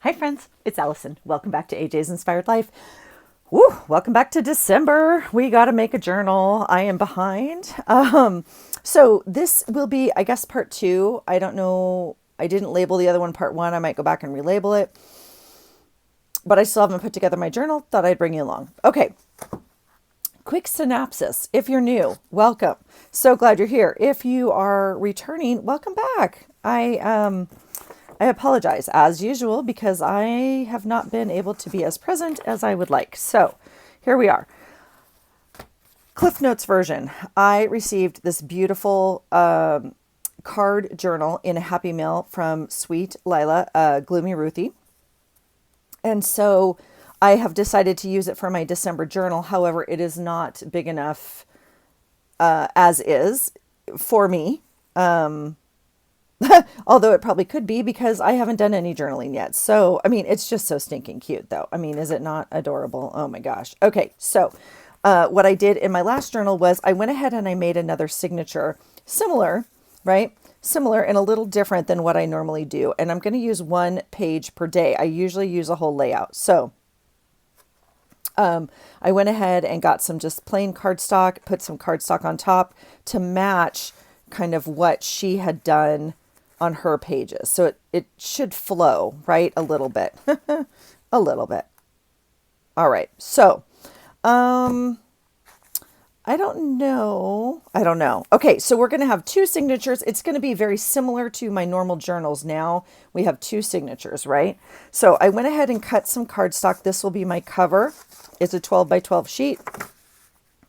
Hi friends, it's Allison. Welcome back to AJ's Inspired Life. Woo, welcome back to December. We got to make a journal. I am behind. So this will be, I guess, part two. I don't know. I didn't label the other one part one. I might go back and relabel it, but I still haven't put together my journal. Thought I'd bring you along. Okay. Quick synopsis. If you're new, welcome. So glad you're here. If you are returning, welcome back. I apologize as usual because I have not been able to be as present as I would like. So here we are. Cliff Notes version. I received this beautiful card journal in a Happy Mail from Sweet Lila, Gloomy Ruthie. And so I have decided to use it for my December journal. However, it is not big enough as is for me. Although it probably could be because I haven't done any journaling yet. So, I mean, it's just so stinking cute though. I mean, is it not adorable? Oh my gosh. Okay. So, what I did in my last journal was I went ahead and I made another signature similar, right? Similar and a little different than what I normally do. And I'm going to use one page per day. I usually use a whole layout. So, I went ahead and got some just plain cardstock, put some cardstock on top to match kind of what she had done on her pages. So it should flow, right? A little bit. A little bit. All right. So, I don't know. I don't know. Okay, so we're going to have two signatures. It's going to be very similar to my normal journals now. We have two signatures, right? So I went ahead and cut some cardstock. This will be my cover. It's a 12 by 12 sheet.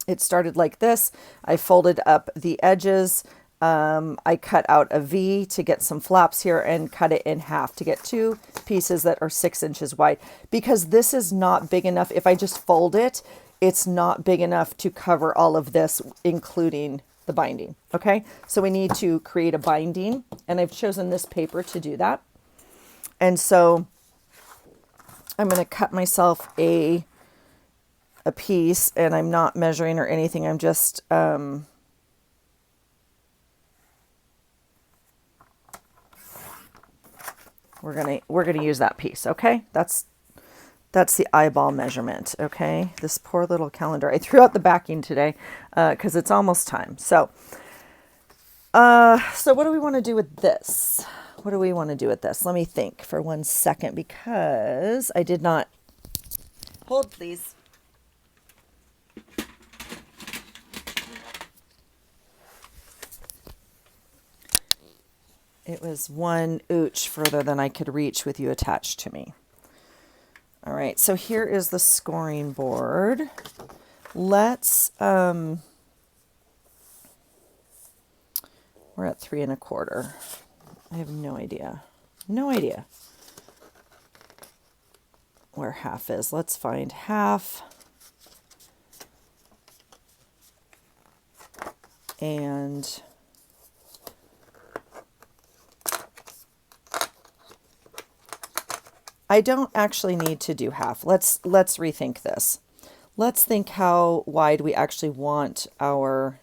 It started like this. I folded up the edges. I cut out a V to get some flaps here and cut it in half to get two pieces that are 6 inches wide because this is not big enough. If I just fold it, it's not big enough to cover all of this, including the binding. Okay. So we need to create a binding and I've chosen this paper to do that. And so I'm going to cut myself a piece and I'm not measuring or anything. I'm just, we're gonna use that piece, okay? That's the eyeball measurement, okay? This poor little calendar. I threw out the backing today because it's almost time. So, so what do we want to do with this? What do we want to do with this? Let me think for 1 second because I did not hold, please. It was one ooch further than I could reach with you attached to me. All right, so here is the scoring board. Let's, we're at 3 1/4. I have no idea. No idea where half is. Let's find half. And I don't actually need to do half. Let's rethink this. Let's think how wide we actually want our,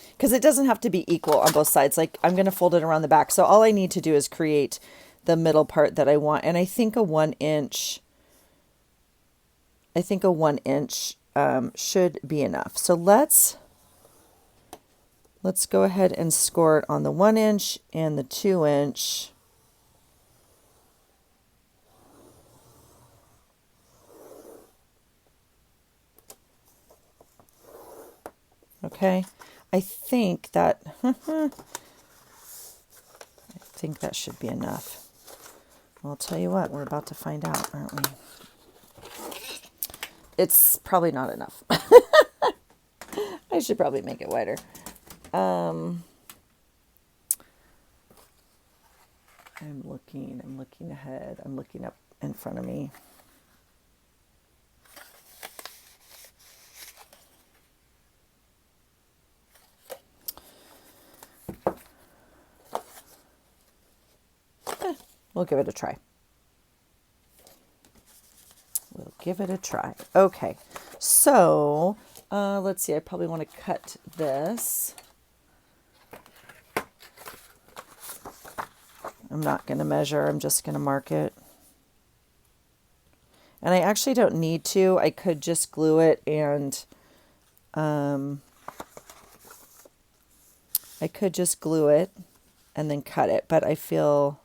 because it doesn't have to be equal on both sides. Like I'm going to fold it around the back. So all I need to do is create the middle part that I want. And I think a 1 inch, should be enough. So let's go ahead and score it on the 1 inch and the 2 inch. Okay. I think that should be enough. Well, I'll tell you what, we're about to find out, aren't we? It's probably not enough. I should probably make it wider. I'm looking ahead. I'm looking up in front of me. We'll give it a try. Okay. So, let's see. I probably want to cut this. I'm not going to measure, I'm just going to mark it. And I actually don't need to. I could just glue it and I could just glue it and then cut it, but I feel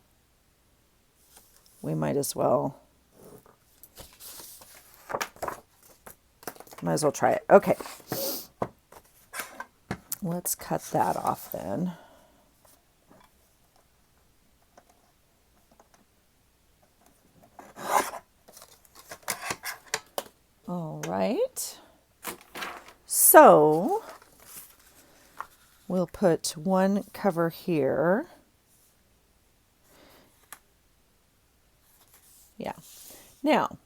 we might as well try it. Okay. Let's cut that off then. All right. So we'll put one cover here. Yeah. Now,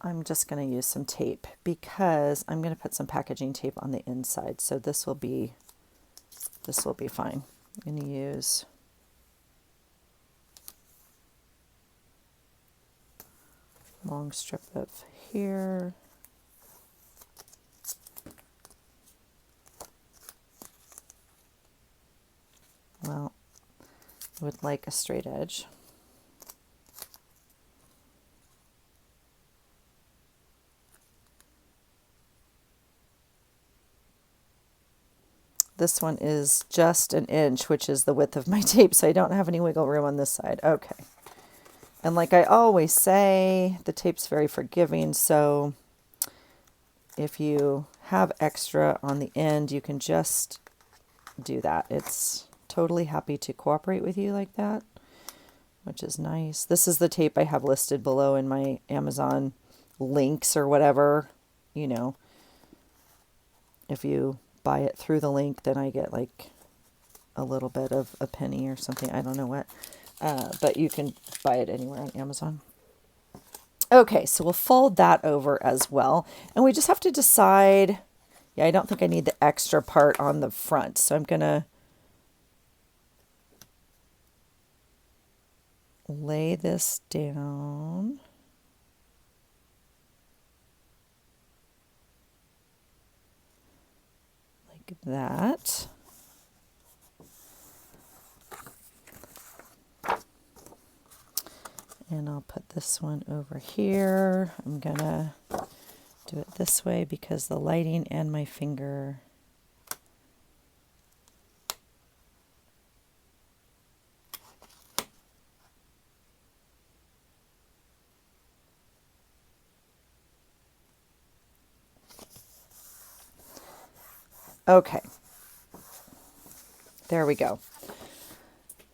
I'm just going to use some tape because I'm going to put some packaging tape on the inside. So this will be fine. I'm going to use long strip of here. Well, I would like a straight edge. This one is just an inch, which is the width of my tape, so I don't have any wiggle room on this side. Okay. And like I always say, the tape's very forgiving, so if you have extra on the end, you can just do that. It's totally happy to cooperate with you like that, which is nice. This is the tape I have listed below in my Amazon links or whatever. You know, if you buy it through the link, then I get like a little bit of a penny or something. I don't know what, but you can buy it anywhere on Amazon. Okay, so we'll fold that over as well. And we just have to decide, yeah, I don't think I need the extra part on the front. So I'm going to lay this down. Like that. And I'll put this one over here. I'm going to do it this way because the lighting and my finger. Okay. There we go.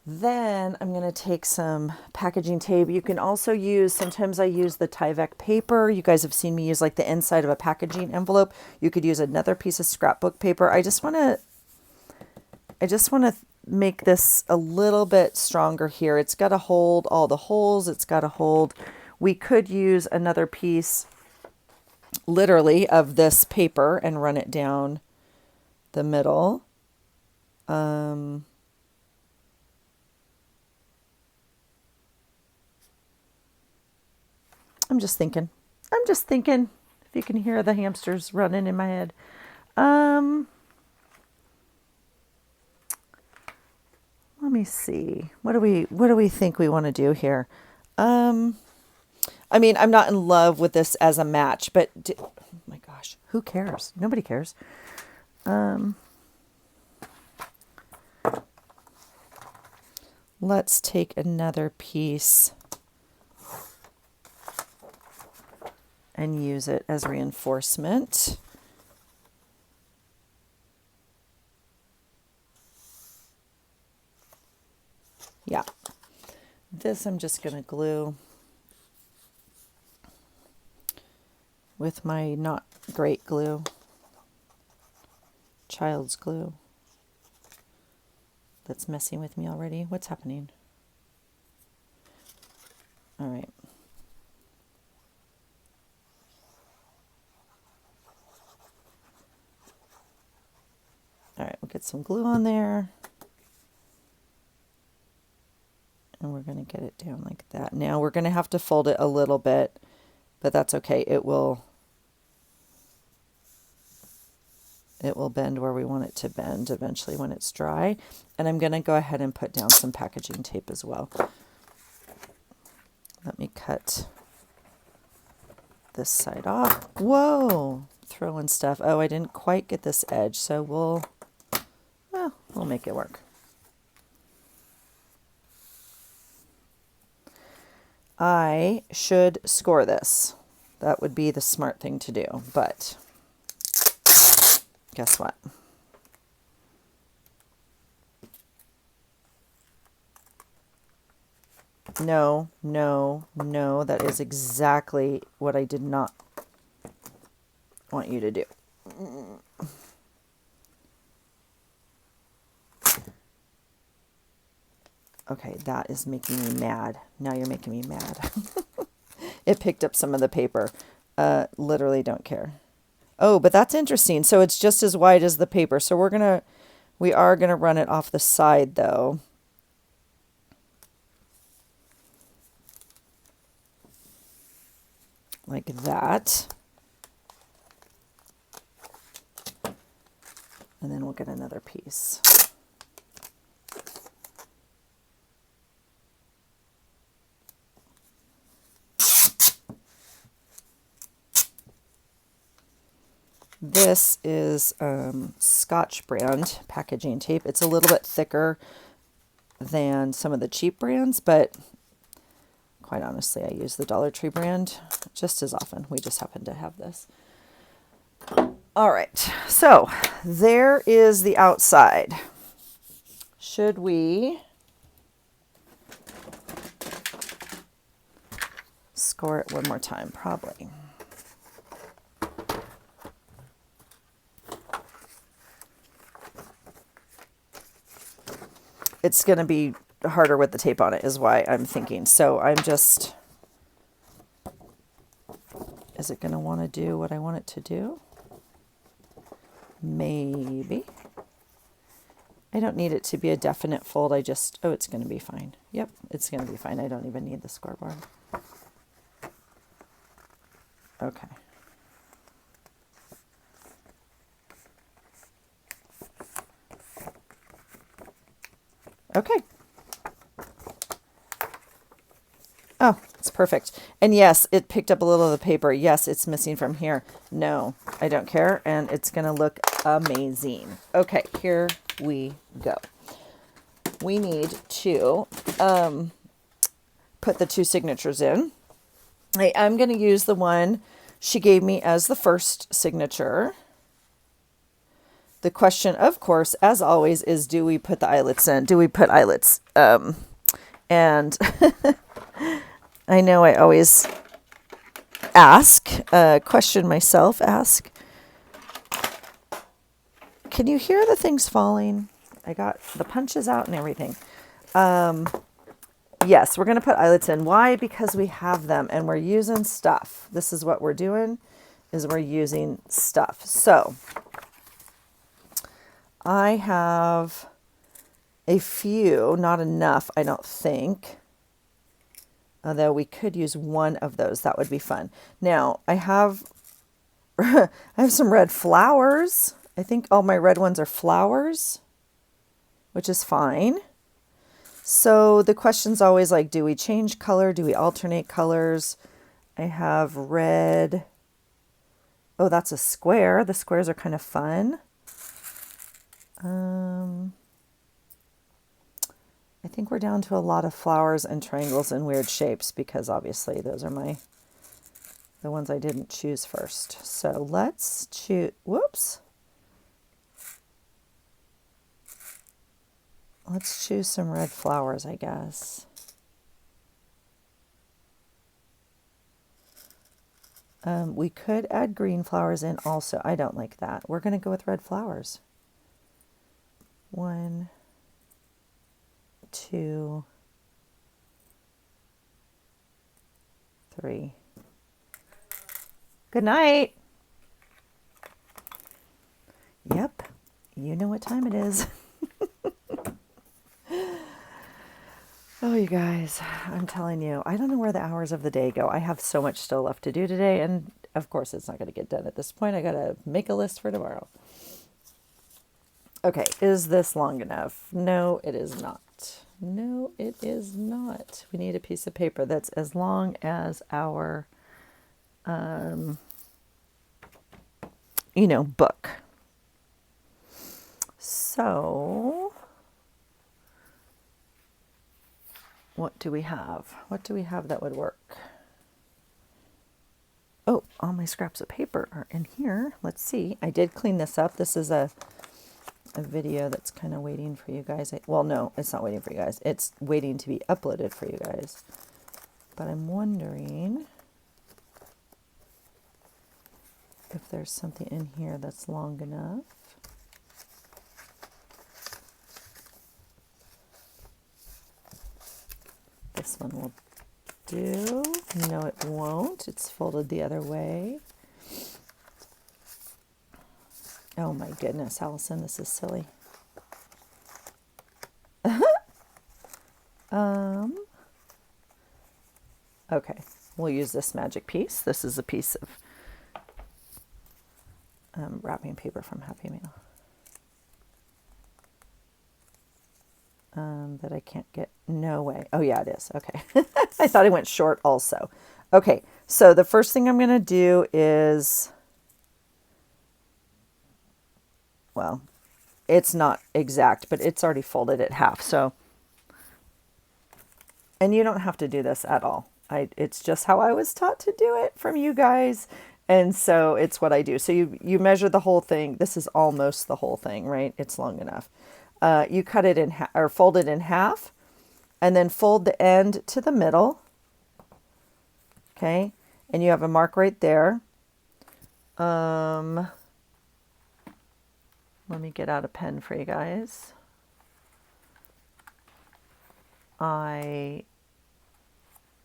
Then I'm going to take some packaging tape. You can also use, sometimes I use the Tyvek paper. You guys have seen me use like the inside of a packaging envelope. You could use another piece of scrapbook paper. I just want to make this a little bit stronger here. It's got to hold all the holes. It's got to hold. We could use another piece literally of this paper and run it down the middle. I'm just thinking if you can hear the hamsters running in my head. Let me see. What do we think we want to do here? I mean, I'm not in love with this as a match, but oh my gosh, who cares? Nobody cares. Let's take another piece and use it as reinforcement. Yeah. This I'm just going to glue with my not great glue, child's glue. That's messing with me already. What's happening? All right. All right, we'll get some glue on there. And we're going to get it down like that. Now we're going to have to fold it a little bit, but that's okay. It'll it will bend where we want it to bend eventually when it's dry. And I'm going to go ahead and put down some packaging tape as well. Let me cut this side off. Whoa, throwing stuff. Oh, I didn't quite get this edge, so we'll make it work. I should score this. That would be the smart thing to do, but guess what? No, no, no, that is exactly what I did not want you to do. Okay, that is making me mad. Now you're making me mad. It picked up some of the paper. Literally don't care. Oh, but that's interesting. So it's just as wide as the paper. So we are gonna run it off the side though. Like that. And then we'll get another piece. This is Scotch brand packaging tape. It's a little bit thicker than some of the cheap brands, but quite honestly, I use the Dollar Tree brand just as often. We just happen to have this. All right, so there is the outside. Should we score it one more time? Probably. It's going to be harder with the tape on it is why I'm thinking. So I'm just, is it going to want to do what I want it to do? Maybe. I don't need it to be a definite fold. I just, oh, it's going to be fine. Yep, it's going to be fine. I don't even need the scoreboard. Okay. Okay. Oh, it's perfect. And yes, it picked up a little of the paper. Yes, it's missing from here. No, I don't care. And it's going to look amazing. Okay, here we go. We need to put the two signatures in. I'm going to use the one she gave me as the first signature. The question, of course, as always, is do we put the eyelets in? Do we put eyelets? And I know I always question myself, ask, can you hear the things falling? I got the punches out and everything. Yes, we're going to put eyelets in. Why? Because we have them and we're using stuff. This is what we're doing, is we're using stuff. So I have a few, not enough, I don't think. Although we could use one of those, that would be fun. Now, I have some red flowers. I think all my red ones are flowers, which is fine. So the question's always like, do we change color? Do we alternate colors? I have red. Oh, that's a square. The squares are kind of fun. I think we're down to a lot of flowers and triangles and weird shapes because obviously those are the ones I didn't choose first. So let's choose, whoops. Let's choose some red flowers, I guess. We could add green flowers in also. I don't like that. We're going to go with red flowers. 1, 2, 3. Good night. Yep, you know what time it is. Oh, you guys, I'm telling you, I don't know where the hours of the day go. I have so much still left to do today, and of course it's not going to get done at this point. I got to make a list for tomorrow. Okay, is this long enough? No, it is not. No, it is not. We need a piece of paper that's as long as our, book. So, what do we have? What do we have that would work? Oh, all my scraps of paper are in here. Let's see. I did clean this up. This is a video that's kind of waiting for you guys. Well, no, it's not waiting for you guys. It's waiting to be uploaded for you guys. But I'm wondering if there's something in here that's long enough. This one will do. No, it won't. It's folded the other way. Oh my goodness, Allison, this is silly. Okay, we'll use this magic piece. This is a piece of wrapping paper from Happy Meal that I can't get. No way. Oh yeah, it is. Okay. I thought I went short also. Okay, so the first thing I'm going to do is, well, it's not exact, but it's already folded at half. So, and you don't have to do this at all. It's just how I was taught to do it from you guys. And so it's what I do. So you measure the whole thing. This is almost the whole thing, right? It's long enough. You cut it in half, or fold it in half, and then fold the end to the middle. Okay. And you have a mark right there. Let me get out a pen for you guys.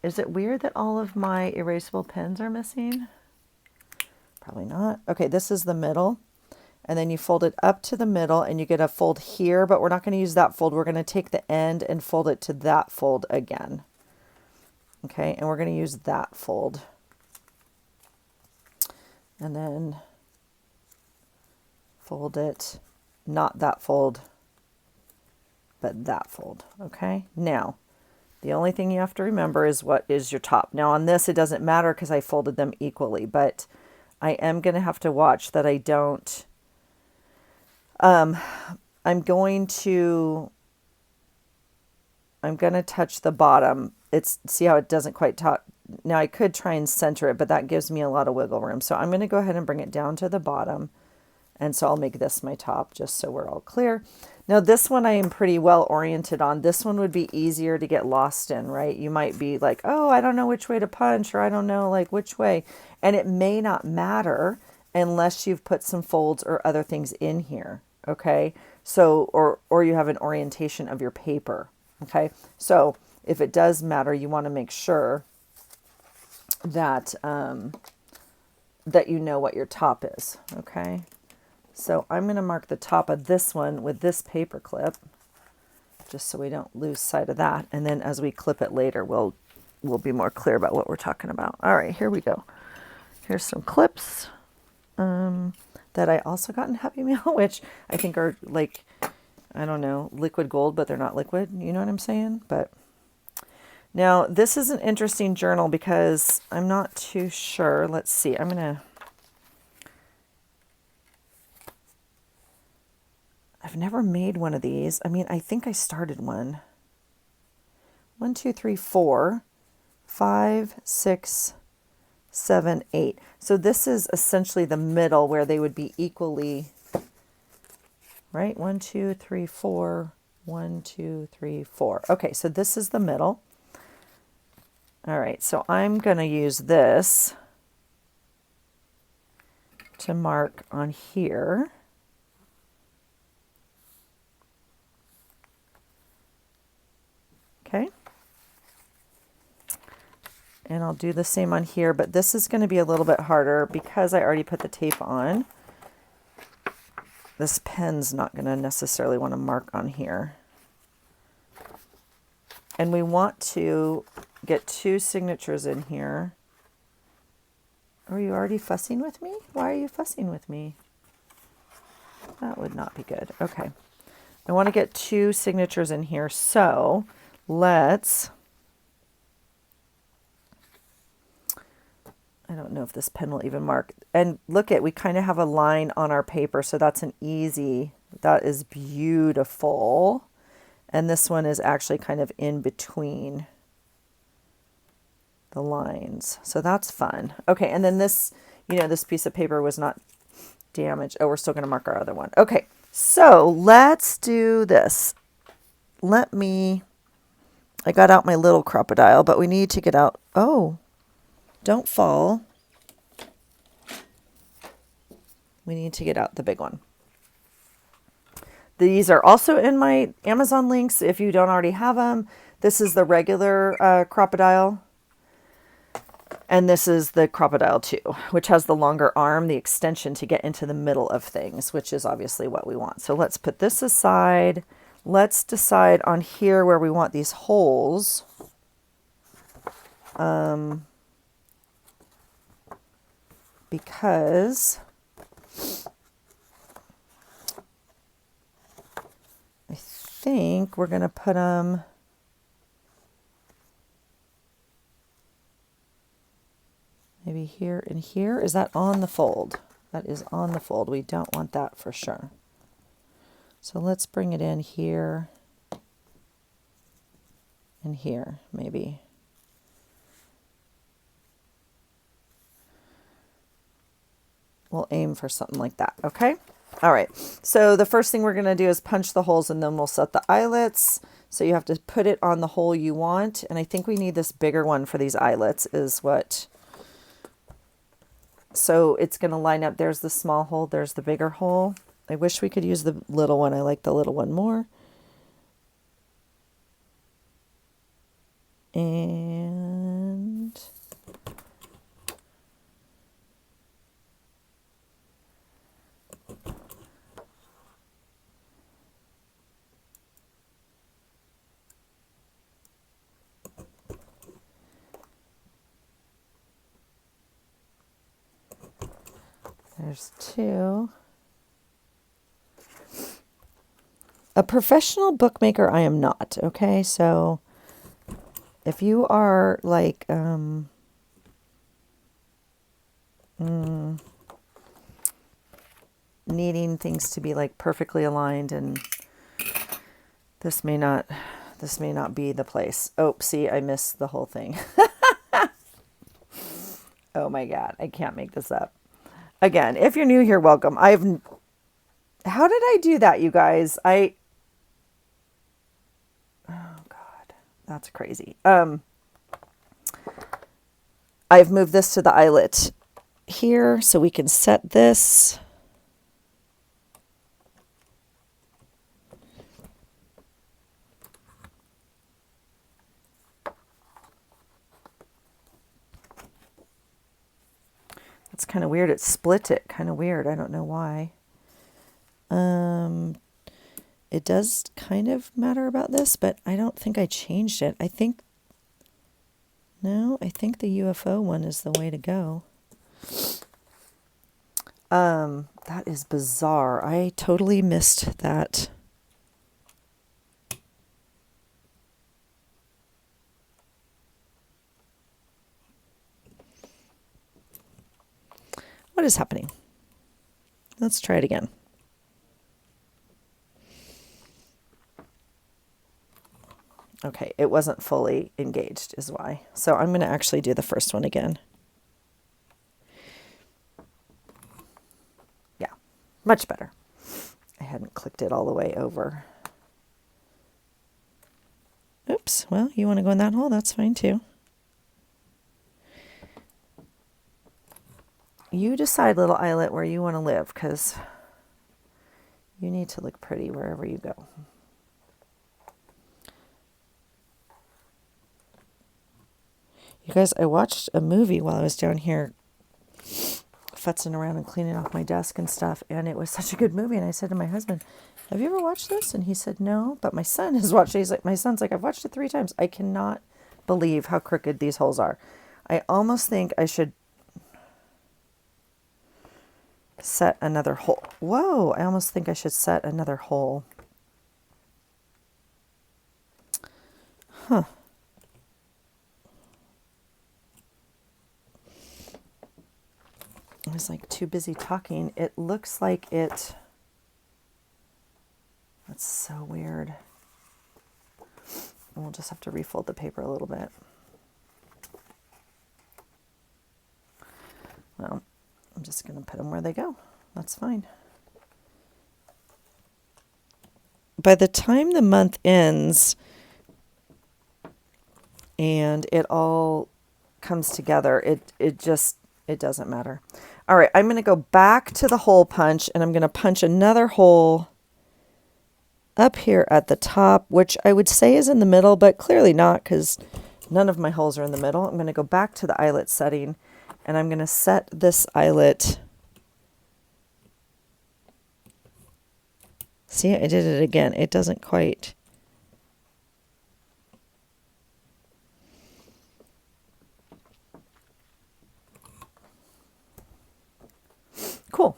Is it weird that all of my erasable pens are missing? Probably not. Okay, this is the middle. And then you fold it up to the middle and you get a fold here, but we're not going to use that fold. We're going to take the end and fold it to that fold again. Okay, and we're going to use that fold. And then fold it, not that fold, but that fold. Okay, now the only thing you have to remember is what is your top. Now on this, it doesn't matter because I folded them equally, but I am going to have to watch that I don't, I'm going to touch the bottom. See how it doesn't quite touch. Now I could try and center it, but that gives me a lot of wiggle room. So I'm going to go ahead and bring it down to the bottom. And so I'll make this my top just so we're all clear. Now this one I am pretty well oriented on. This one would be easier to get lost in, right? You might be like, oh, I don't know which way to punch, or I don't know like which way. And it may not matter unless you've put some folds or other things in here, okay? So, or you have an orientation of your paper, okay? So if it does matter, you want to make sure that, that you know what your top is, okay? So I'm going to mark the top of this one with this paper clip, just so we don't lose sight of that. And then as we clip it later, we'll be more clear about what we're talking about. All right, here we go. Here's some clips that I also got in Happy Meal, which I think are like, I don't know, liquid gold, but they're not liquid. You know what I'm saying? But now this is an interesting journal because I'm not too sure. Let's see. I've never made one of these. I mean, I think I started one. 1, 2, 3, 4, 5, 6, 7, 8. So this is essentially the middle where they would be equally, right? 1, 2, 3, 4, 1, 2, 3, 4. Okay, so this is the middle. All right, so I'm going to use this to mark on here. Okay. And I'll do the same on here, but this is going to be a little bit harder because I already put the tape on. This pen's not going to necessarily want to mark on here. And we want to get 2 signatures in here. Are you already fussing with me? Why are you fussing with me? That would not be good. Okay. I want to get 2 signatures in here. So let's, I don't know if this pen will even mark. And look at, we kind of have a line on our paper. So that's an easy, that is beautiful. And this one is actually kind of in between the lines. So that's fun. Okay. And then this, this piece of paper was not damaged. Oh, we're still going to mark our other one. Okay. So let's do this. I got out my little crocodile, but we need to get out. Oh, don't fall. We need to get out the big one. These are also in my Amazon links if you don't already have them. This is the regular crocodile. And this is the Crop-A-Dile 2, which has the longer arm, the extension to get into the middle of things, which is obviously what we want. So let's put this aside. Let's decide on here where we want these holes. Because I think we're going to put them... maybe here and here. Is that on the fold? That is on the fold. We don't want that for sure. So let's bring it in here and here, maybe. We'll aim for something like that, okay? All right, so the first thing we're gonna do is punch the holes and then we'll set the eyelets. So you have to put it on the hole you want. And I think we need this bigger one for these eyelets is what... So it's going to line up. There's the small hole. There's the bigger hole. I wish we could use the little one. I like the little one more. And there's 2. A professional bookmaker I am not, okay? So if you are like needing things to be like perfectly aligned, and this may not be the place. Oh, see, I missed the whole thing. Oh my God, I can't make this up. Again, if you're new here, welcome. How did I do that, you guys? Oh God, that's crazy. I've moved this to the eyelet here so we can set this. It's kind of weird. It split it. Kind of weird. I don't know why. It does kind of matter about this, but I don't think I changed it. I think the UFO one is the way to go. That is bizarre. I totally missed that. What is happening? Let's try it again. Okay, it wasn't fully engaged is why. So I'm going to actually do the first one again. Yeah, much better. I hadn't clicked it all the way over. Oops, well, you want to go in that hole? That's fine too. You decide, little eyelet, where you want to live, because you need to look pretty wherever you go. You guys, I watched a movie while I was down here futzing around and cleaning off my desk and stuff, and it was such a good movie. And I said to my husband, have you ever watched this? And he said, no, but my son has watched it. He's like, my son's like, I've watched it 3 times. I cannot believe how crooked these holes are. I almost think I should set another hole. Whoa, I almost think I should set another hole. Huh. I was like too busy talking. It looks like it. That's so weird. We'll just have to refold the paper a little bit. Well, I'm just going to put them where they go. That's fine. By the time the month ends and it all comes together, it doesn't matter. All right, I'm going to go back to the hole punch, and I'm going to punch another hole up here at the top, which I would say is in the middle, but clearly not because none of my holes are in the middle. I'm going to go back to the eyelet setting, and I'm going to set this eyelet. See, I did it again. It doesn't quite. Cool.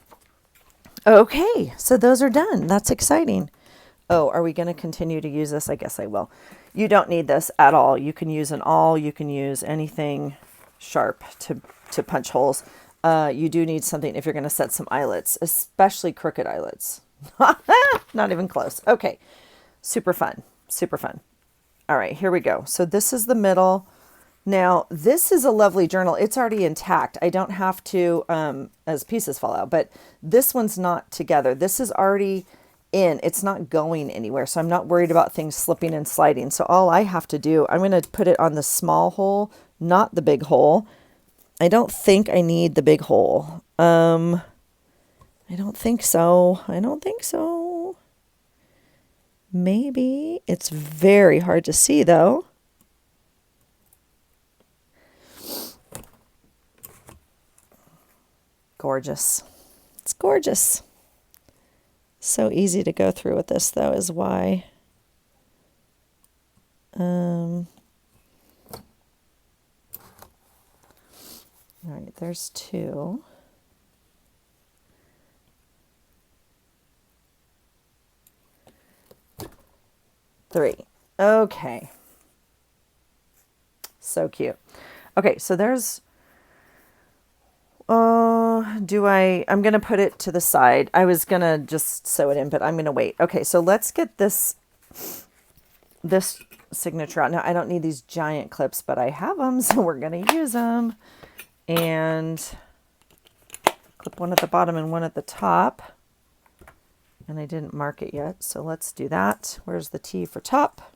Okay, so those are done. That's exciting. Oh, are we going to continue to use this? I guess I will. You don't need this at all. You can use an awl. You can use anything sharp to punch holes. You do need something if you're going to set some eyelets, especially crooked eyelets. Not even close. Okay, super fun. Super fun. All right, here we go. So this is the middle. Now, this is a lovely journal. It's already intact. I don't have to, as pieces fall out, but this one's not together. This is already in. It's not going anywhere, so I'm not worried about things slipping and sliding. So all I have to do, I'm going to put it on the small hole, not the big hole. I don't think I need the big hole. I don't think so. I don't think so. Maybe. It's very hard to see, though. Gorgeous. It's gorgeous. So easy to go through with this, though, is why. All right, there's 2. Three. Okay. So cute. Okay, so there's, I'm going to put it to the side. I was going to just sew it in, but I'm going to wait. Okay, so let's get this signature out. Now, I don't need these giant clips, but I have them, so we're going to use them. And clip one at the bottom and one at the top. And I didn't mark it yet, so let's do that. Where's the T for top?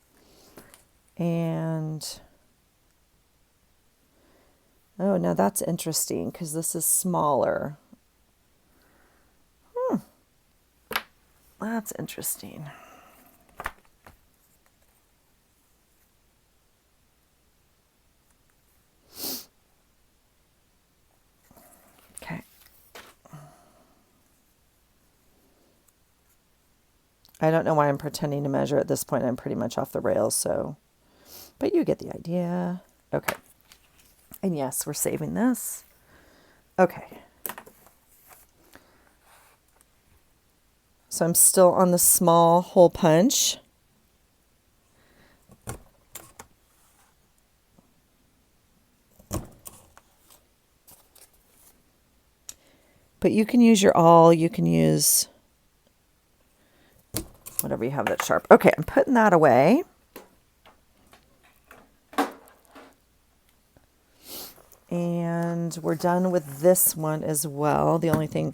And oh, now that's interesting because this is smaller. That's interesting. Okay. I don't know why I'm pretending to measure at this point. I'm pretty much off the rails, so, but you get the idea. Okay. And yes, we're saving this. Okay. So I'm still on the small hole punch. But you can use your awl, you can use whatever you have that's sharp. Okay, I'm putting that away. And we're done with this one as well. The only thing,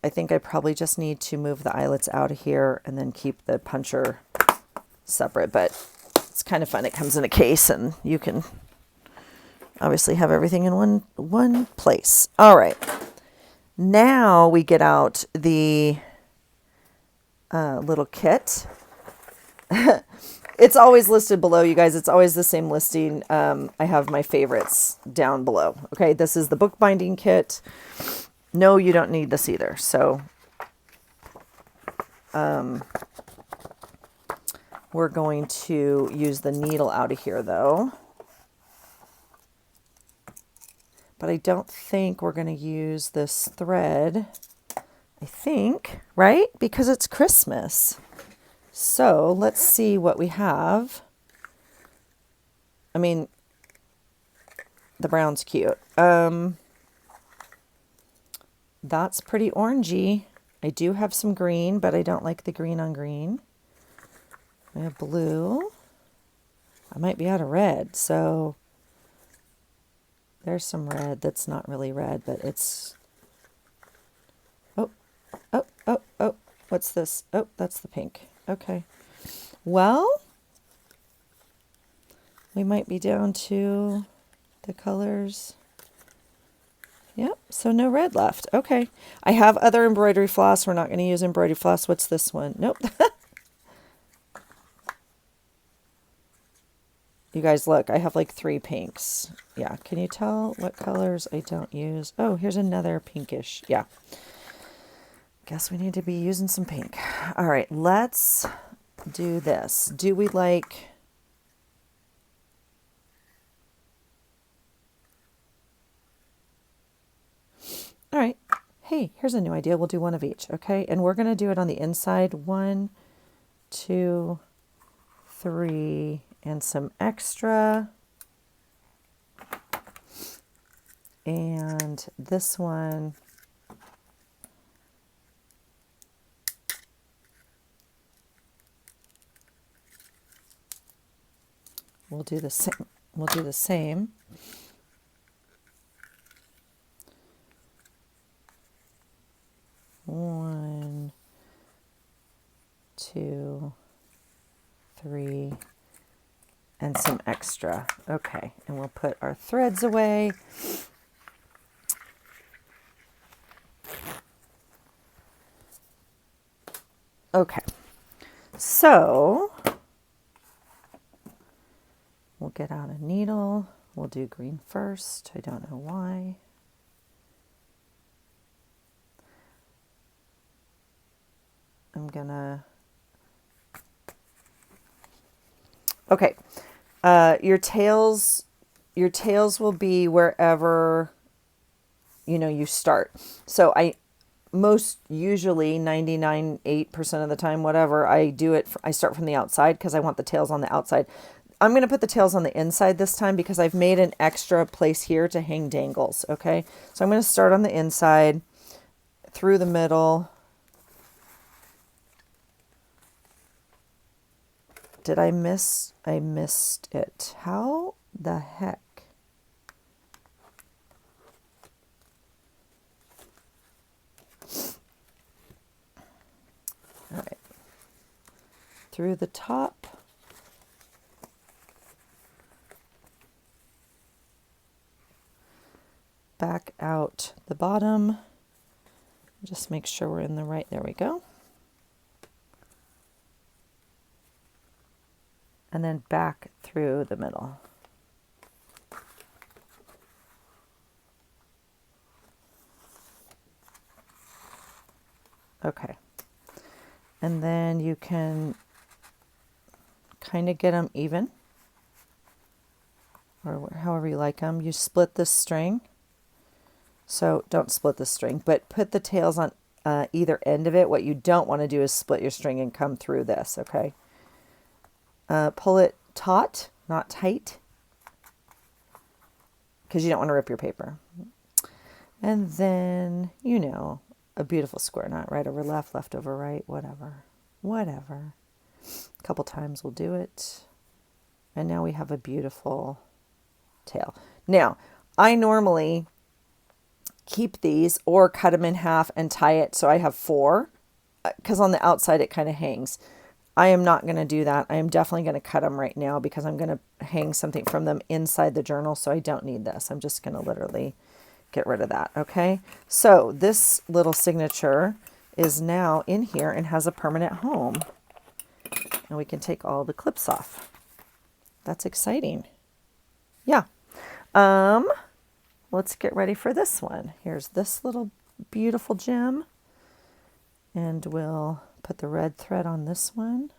I think I probably just need to move the eyelets out of here and then keep the puncher separate, but it's kind of fun. It comes in a case and you can obviously have everything in one place. All right. Now we get out the little kit. It's always listed below, you guys. It's always the same listing. I have my favorites down below. Okay, this is the bookbinding kit. No, you don't need this either. So we're going to use the needle out of here, though. but I don't think we're going to use this thread. I think, right? Because it's Christmas. So let's see what we have. I mean, the brown's cute. That's pretty orangey. I do have some green, but I don't like the green on green. We have blue. I might be out of red, so there's some red that's not really red, but it's... Oh, what's this? Oh, that's the pink. Okay. Well, we might be down to the colors. Yep, so no red left. Okay. I have other embroidery floss. We're not going to use embroidery floss. What's this one? Nope. You guys, look, I have like 3 pinks. Yeah, can you tell what colors I don't use? Oh, here's another pinkish. Yeah. Guess we need to be using some pink. All right, let's do this. Do we like... All right. Hey, here's a new idea. We'll do one of each, okay? And we're going to do it on the inside. 1, 2, 3, and some extra. And this one... We'll do the same. We'll do the same. One, 2, 3, and some extra. Okay, and we'll put our threads away. Okay, so we'll get out a needle. We'll do green first. I don't know why. I'm gonna... Okay, your tails will be wherever, you know, you start. So most usually 99.8% of the time, whatever, I start from the outside because I want the tails on the outside. I'm going to put the tails on the inside this time because I've made an extra place here to hang dangles, okay? So I'm going to start on the inside, through the middle. Did I miss? I missed it. How the heck? All right. Through the top. Back out the bottom. Just make sure we're in the right, there we go. And then back through the middle. Okay. And then you can kind of get them even, or however you like them. You split this string. So don't split the string, but put the tails on either end of it. What you don't want to do is split your string and come through this, okay? Pull it taut, not tight, because you don't want to rip your paper. And then, you know, a beautiful square knot, right over left, left over right, whatever. A couple times we'll do it. And now we have a beautiful tail. Now, I normally keep these or cut them in half and tie it so I have 4, because on the outside it kind of hangs. I am not going to do that. I am definitely going to cut them right now because I'm going to hang something from them inside the journal, so I don't need this. I'm just going to literally get rid of that, okay? So this little signature is now in here and has a permanent home. And we can take all the clips off. That's exciting. Yeah. Let's get ready for this one. Here's this little beautiful gem. And we'll put the red thread on this one.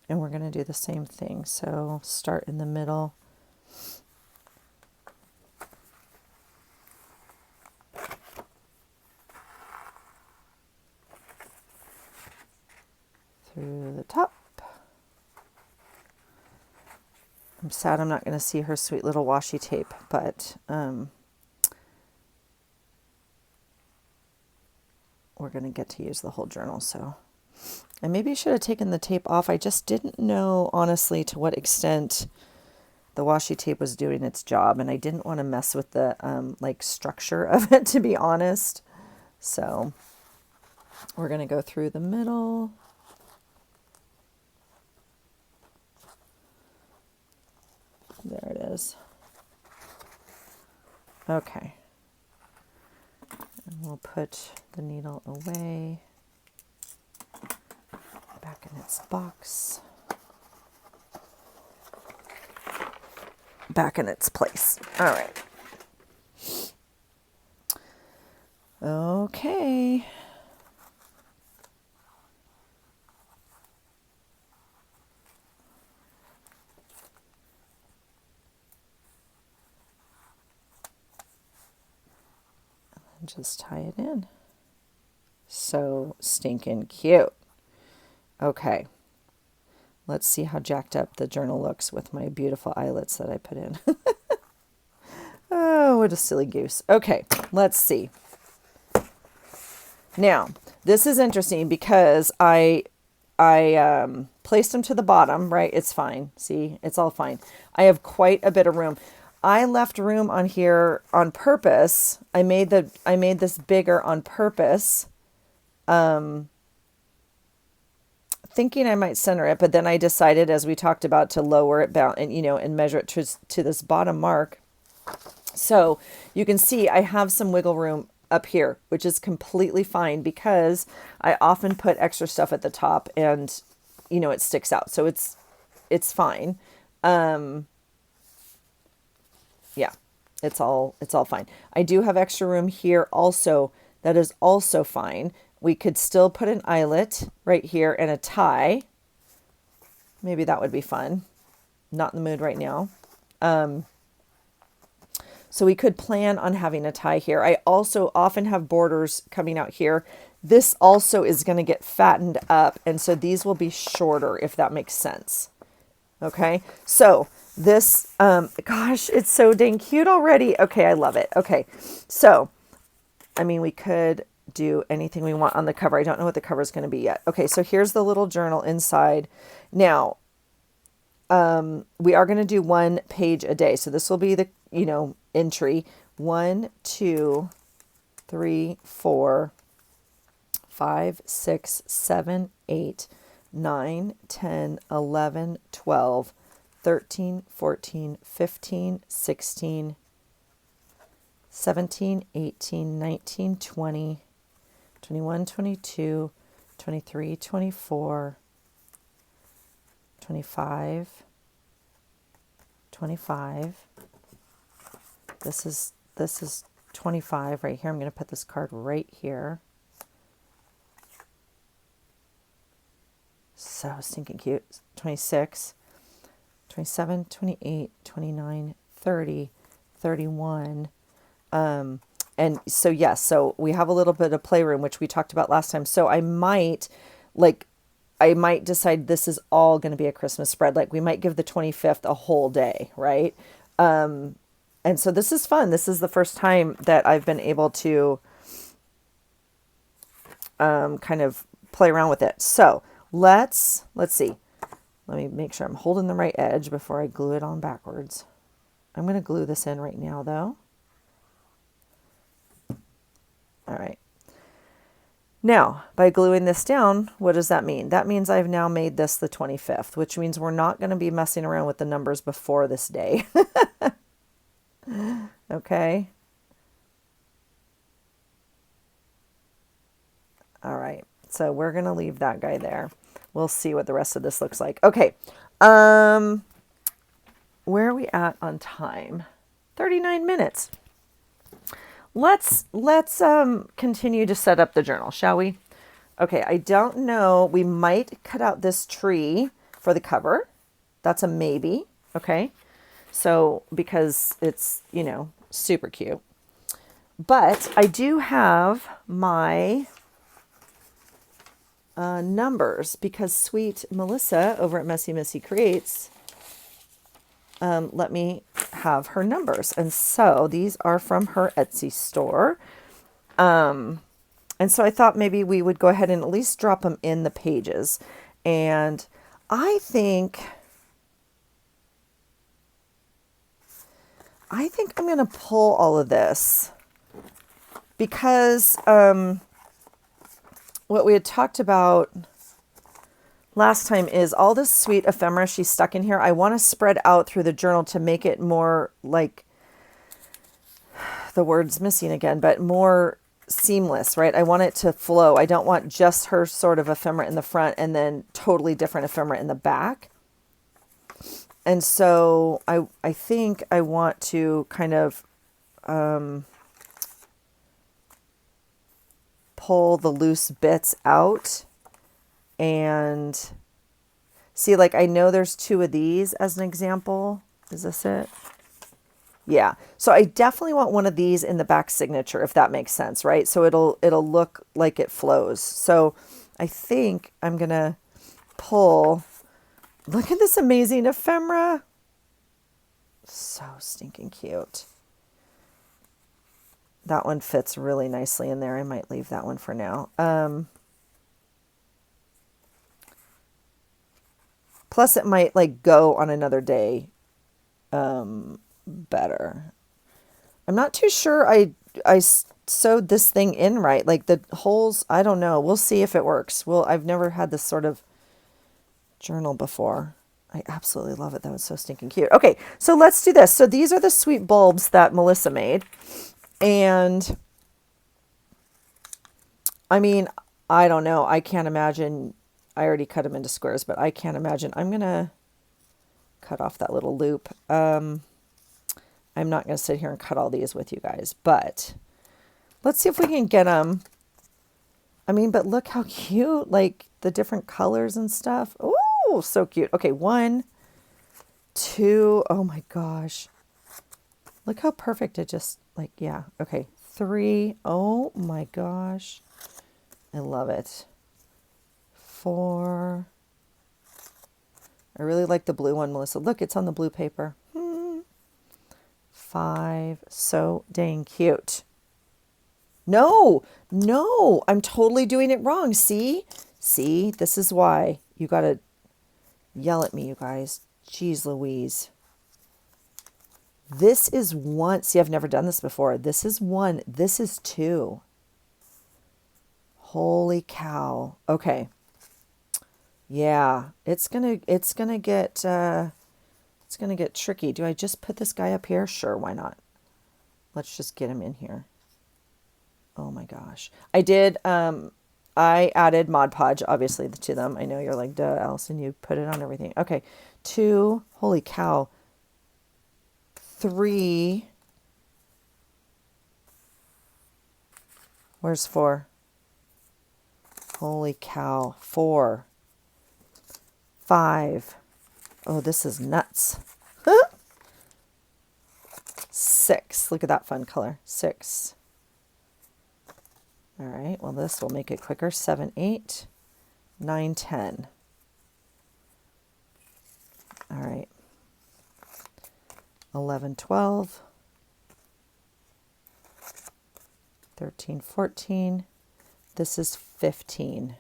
And we're going to do the same thing. So start in the middle. Through the top. I'm sad I'm not going to see her sweet little washi tape, but we're going to get to use the whole journal. So I maybe should have taken the tape off. I just didn't know, honestly, to what extent the washi tape was doing its job, and I didn't want to mess with the like structure of it, to be honest. So we're going to go through the middle. There it is. Okay. And we'll put the needle away, back in its box, back in its place. All right. Okay. And just tie it in. So stinking cute. Okay. Let's see how jacked up the journal looks with my beautiful eyelets that I put in. Oh, what a silly goose. Okay, let's see. Now, this is interesting because I placed them to the bottom, right? It's fine. See, it's all fine. I have quite a bit of room. I left room on here on purpose. I made this bigger on purpose. Thinking I might center it, but then I decided, as we talked about, to lower it down and, and measure it to this bottom mark. So you can see I have some wiggle room up here, which is completely fine because I often put extra stuff at the top and, it sticks out. So it's fine. Yeah, it's all fine. I do have extra room here also. That is also fine. We could still put an eyelet right here and a tie. Maybe that would be fun. Not in the mood right now. So we could plan on having a tie here. I also often have borders coming out here. This also is going to get fattened up. And so these will be shorter, if that makes sense. Okay. So this, gosh, it's so dang cute already. Okay. I love it. Okay. So, we could do anything we want on the cover. I don't know what the cover is going to be yet. Okay. So here's the little journal inside. Now, we are going to do 1 page a day. So this will be the, entry 1, 2, 3, 4, 5, 6, 7, 8, 9, 10, 11, 12, 13, 14, 15, 16, 17, 18, 19, 20, 21, 22, 23, 24, 25, 25. This is 25 right here. I'm going to put this card right here. So stinking cute. 26, 27, 28, 29, 30, 31. And so, yes, so we have a little bit of playroom, which we talked about last time. So I might decide this is all going to be a Christmas spread. Like we might give the 25th a whole day, right? And so this is fun. This is the first time that I've been able to kind of play around with it. So let's see. Let me make sure I'm holding the right edge before I glue it on backwards. I'm going to glue this in right now, though. All right. Now, by gluing this down, what does that mean? That means I've now made this the 25th, which means we're not going to be messing around with the numbers before this day. Okay. All right. So we're going to leave that guy there. We'll see what the rest of this looks like. Okay. Where are we at on time? 39 minutes. Let's continue to set up the journal, shall we? Okay, I don't know. We might cut out this tree for the cover. That's a maybe. Okay. So, because it's, you know, super cute. But I do have my numbers because sweet Melissa over at Messy Missy Creates let me have her numbers. And so these are from her Etsy store. And so I thought maybe we would go ahead and at least drop them in the pages. And I think I'm going to pull all of this because what we had talked about last time is all this sweet ephemera she stuck in here. I want to spread out through the journal to make it more like, the word's missing again, but more seamless, right? I want it to flow. I don't want just her sort of ephemera in the front and then totally different ephemera in the back. And so I think I want to kind of pull the loose bits out and see, like, I know there's 2 of these as an example. Is this it? Yeah. So I definitely want one of these in the back signature, if that makes sense, right? So it'll look like it flows. So I think I'm going to pull, look at this amazing ephemera. So stinking cute. That one fits really nicely in there. I might leave that one for now. Plus it might like go on another day better. I'm not too sure I sewed this thing in right. Like the holes, I don't know. We'll see if it works. I've never had this sort of journal before. I absolutely love it. That was so stinking cute. Okay, so let's do this. So these are the sweet bulbs that Melissa made. And I mean, I don't know. I can't imagine. I already cut them into squares, but I can't imagine. I'm going to cut off that little loop. I'm not going to sit here and cut all these with you guys, but let's see if we can get them. I mean, but look how cute, like the different colors and stuff. Oh, so cute. Okay, 1, 2, oh my gosh. Look how perfect it just, like, yeah. Okay, 3, oh my gosh. I love it. 4. I really like the blue one, Melissa. Look, it's on the blue paper. 5, so dang cute. No, I'm totally doing it wrong. See, this is why you got to yell at me, you guys. Jeez Louise. This is 1. See, I've never done this before. This is 1. This is 2. Holy cow. Okay. Yeah, it's gonna get tricky. Do I just put this guy up here? Sure, why not? Let's just get him in here. Oh my gosh. I did, I added Mod Podge, obviously, to them. I know you're like, duh, Allison, you put it on everything. Okay, 2, holy cow. 3, where's 4? Holy cow, 4, 5. Oh, this is nuts. 6, look at that fun color, 6. All right, well, this will make it quicker. 7, 8, 9, 10. All right. 11, 12, 13, 14. This is 15.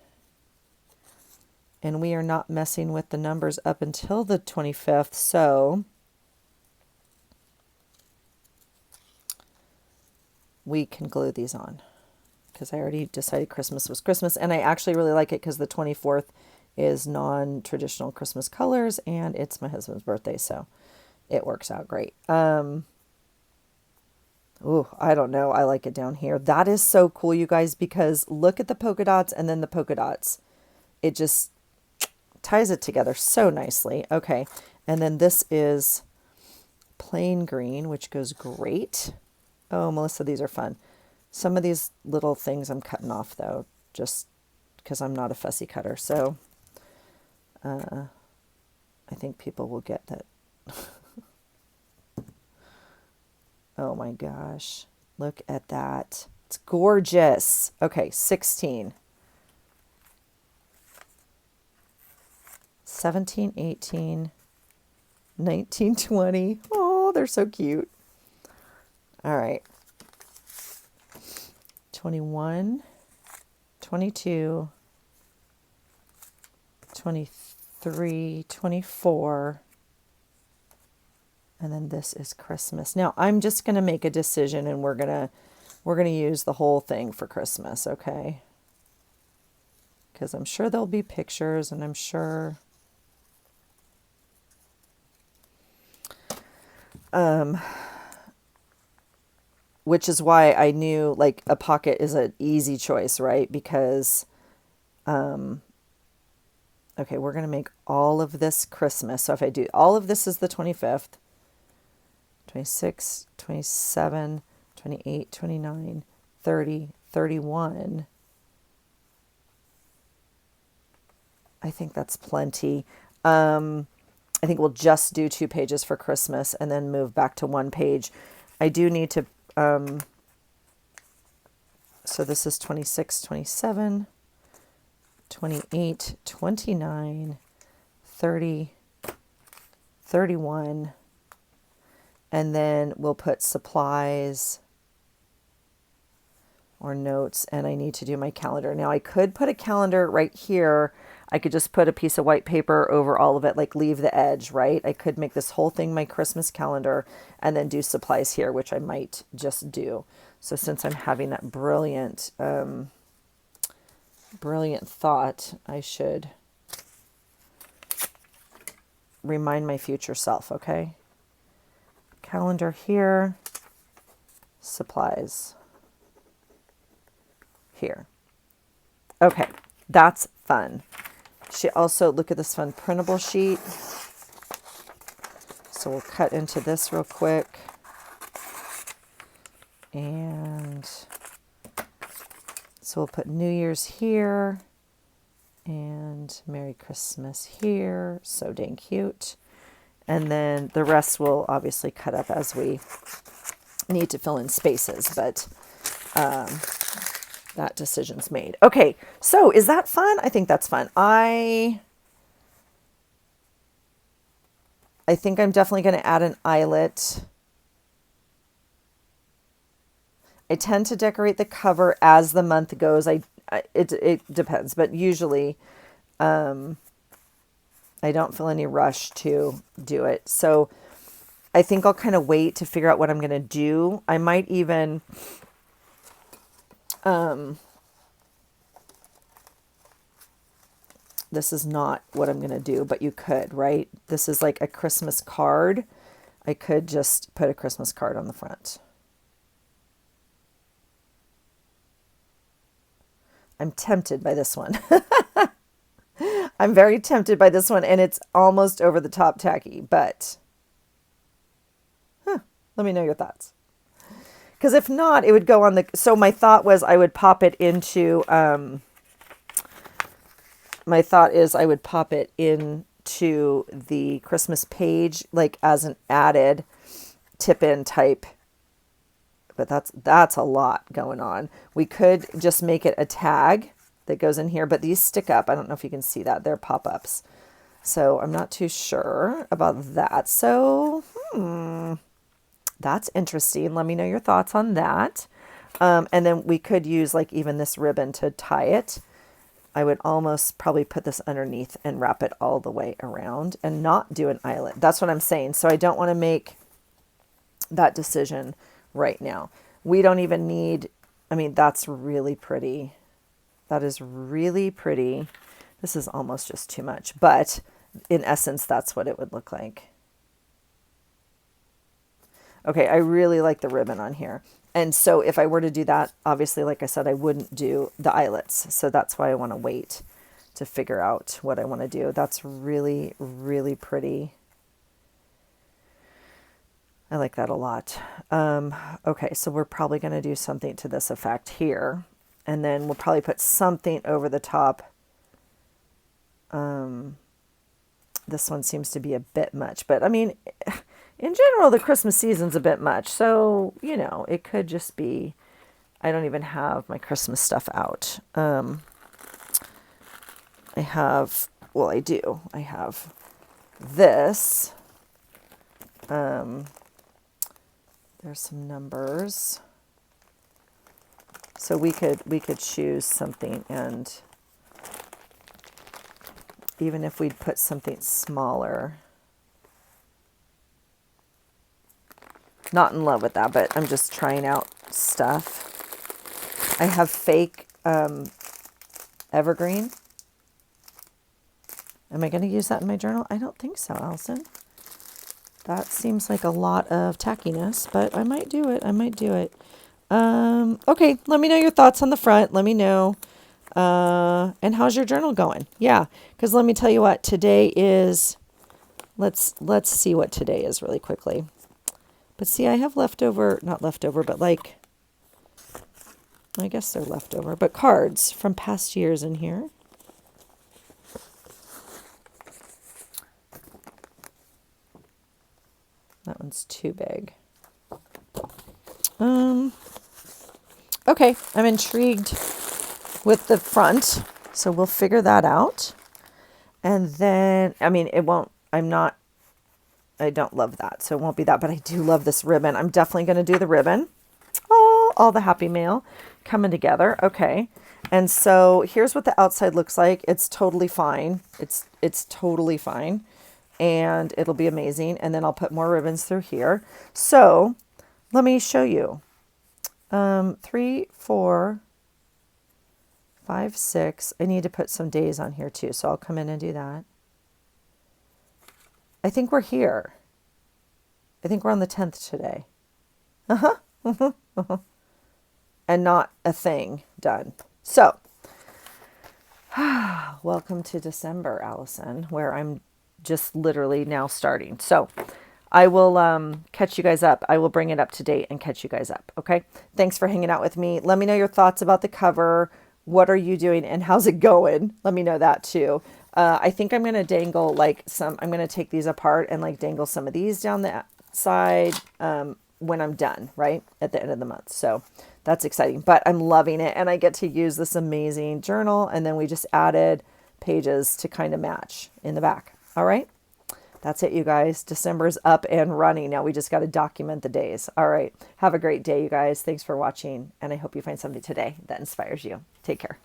And we are not messing with the numbers up until the 25th, so we can glue these on because I already decided Christmas was Christmas, and I actually really like it because the 24th is non-traditional Christmas colors, and it's my husband's birthday, so it works out great. Oh, I don't know. I like it down here. That is so cool, you guys, because look at the polka dots and then the polka dots. It just ties it together so nicely. Okay, and then this is plain green, which goes great. Oh, Melissa, these are fun. Some of these little things I'm cutting off, though, just because I'm not a fussy cutter. So I think people will get that. Oh my gosh. Look at that. It's gorgeous. Okay, 16. 17, 18, 19, 20. Oh, they're so cute. All right. 21, 22, 23, 24. And then this is Christmas. Now, I'm just going to make a decision and we're going to use the whole thing for Christmas, okay? Because I'm sure there'll be pictures and I'm sure which is why I knew like a pocket is an easy choice, right? Because okay, we're going to make all of this Christmas. So if I do all of this is the 25th, 26, 27, 28, 29, 30, 31. I think that's plenty. I think we'll just do 2 pages for Christmas and then move back to 1 page. I do need to, so this is 26, 27, 28, 29, 30, 31. And then we'll put supplies or notes, and I need to do my calendar. Now I could put a calendar right here. I could just put a piece of white paper over all of it, like leave the edge, right? I could make this whole thing my Christmas calendar and then do supplies here, which I might just do. So since I'm having that brilliant, brilliant thought, I should remind my future self, okay? Calendar here, supplies here. Okay, that's fun. She also, look at this fun printable sheet. So we'll cut into this real quick. And so we'll put New Year's here and Merry Christmas here. So dang cute. And then the rest will obviously cut up as we need to fill in spaces, but that decision's made. Okay, so is that fun? I think that's fun. I think I'm definitely going to add an eyelet. I tend to decorate the cover as the month goes. It depends, but usually I don't feel any rush to do it. So I think I'll kind of wait to figure out what I'm going to do. I might even this is not what I'm going to do, but you could, right? This is like a Christmas card. I could just put a Christmas card on the front. I'm tempted by this one. I'm very tempted by this one, and it's almost over the top tacky, but let me know your thoughts. Because if not, it would go on the, so my thought was I would pop it into, my thought is I would pop it into the Christmas page, like as an added tip-in type. But that's a lot going on. We could just make it a tag that goes in here, but these stick up. I don't know if you can see that. They're pop-ups. So I'm not too sure about that. So, that's interesting. Let me know your thoughts on that. And then we could use like even this ribbon to tie it. I would almost probably put this underneath and wrap it all the way around and not do an eyelet. That's what I'm saying. So I don't want to make that decision right now. We don't even need, I mean, that's really pretty. That is really pretty. This is almost just too much, but in essence, that's what it would look like. Okay, I really like the ribbon on here. And so if I were to do that, obviously, like I said, I wouldn't do the eyelets. So that's why I want to wait to figure out what I want to do. That's really, really pretty. I like that a lot. Okay, so we're probably going to do something to this effect here. And then we'll probably put something over the top This one seems to be a bit much, but I mean, in general, the Christmas season's a bit much. So, it could just be, I don't even have my Christmas stuff out. I do. I have this. There's some numbers. So we could choose something, and even if we'd put something smaller, not in love with that, but I'm just trying out stuff. I have fake evergreen. Am I going to use that in my journal? I don't think so, Allison. That seems like a lot of tackiness, but I might do it. Okay, let me know your thoughts on the front. Let me know. And how's your journal going? Yeah, because let me tell you what, today is, let's see what today is really quickly. But see, I have not leftover, but like, I guess they're leftover, but cards from past years in here. That one's too big. Okay, I'm intrigued with the front, so we'll figure that out. And then, I mean, I don't love that, so it won't be that, but I do love this ribbon. I'm definitely going to do the ribbon. Oh, all the happy mail coming together. Okay. And so here's what the outside looks like. It's totally fine. It's totally fine. And it'll be amazing. And then I'll put more ribbons through here. So let me show you. 3, 4, 5, 6. I need to put some days on here too. So I'll come in and do that. I think we're here. I think we're on the 10th today. And not a thing done. So, welcome to December, Allison, where I'm just literally now starting. So, I will catch you guys up. I will bring it up to date and catch you guys up. Okay. Thanks for hanging out with me. Let me know your thoughts about the cover. What are you doing and how's it going? Let me know that too. I think I'm going to dangle I'm going to take these apart and like dangle some of these down the side when I'm done, right? At the end of the month. So that's exciting, but I'm loving it. And I get to use this amazing journal. And then we just added pages to kind of match in the back. All right. That's it, you guys. December's up and running. Now we just got to document the days. All right. Have a great day, you guys. Thanks for watching. And I hope you find something today that inspires you. Take care.